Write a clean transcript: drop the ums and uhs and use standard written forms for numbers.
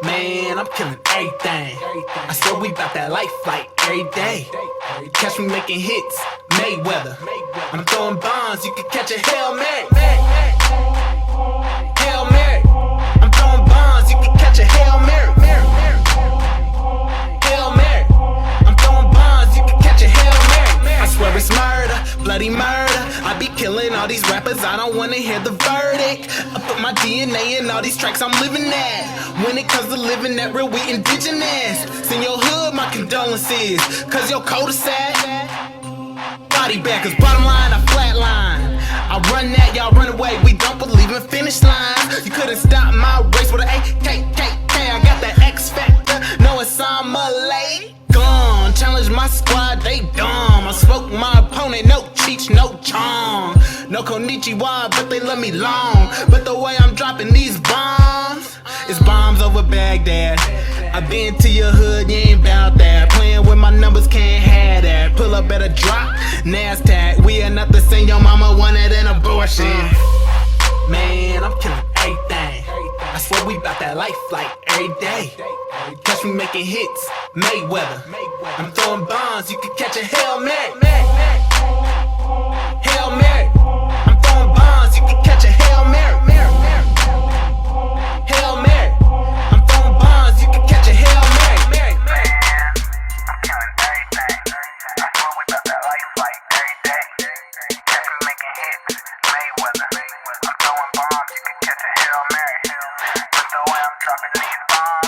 Man, I'm killing everything. I swear we bout that life like every day. Catch me making hits, Mayweather. I'm throwing bombs, you can catch a Hail Mary. Hail Mary. I'm throwing bombs, you can catch a Hail Mary. Hail Mary. I'm throwing bombs, you can catch a Hail Mary. I swear it's murder, bloody murder. I be killing all these rappers, I don't wanna hear the verdict. I put my DNA in all these tracks I'm living at. When it comes to living that real, we indigenous. Send your hood my condolences, cause your cul-de-sac body bag, cause bottom line, I flatline. I run that, y'all run away, we don't believe in finish lines. You couldn't stop my race with an AKKK. I got that X factor, no it's on Malay. Gone, challenge my squad, they dumb. I smoke my opponent, no cheech, no charm. No konnichiwa, but they love me long. But the way I'm dropping these bombs, it's bombs over Baghdad. I been to your hood, you ain't bout that. Playing with my numbers, can't have that. Pull up at a drop, NASDAQ. We are not the same, your mama wanted an abortion. Man, I'm killing everything. I swear we bout that life like every day. Catch me making hits, Mayweather. I'm throwing bombs, you can catch a Hail Mary. Hail Mary. I'm throwing bombs, you can catch a Hail Mary. Hail Mary. I'm throwing bombs, you can catch a Hail Mary. I'm killing everything. I swear we bout that life like every day. Catch me making hits, Mayweather. I'm throwing bombs, you can catch a Hail Mary. But the way I'm dropping these bombs.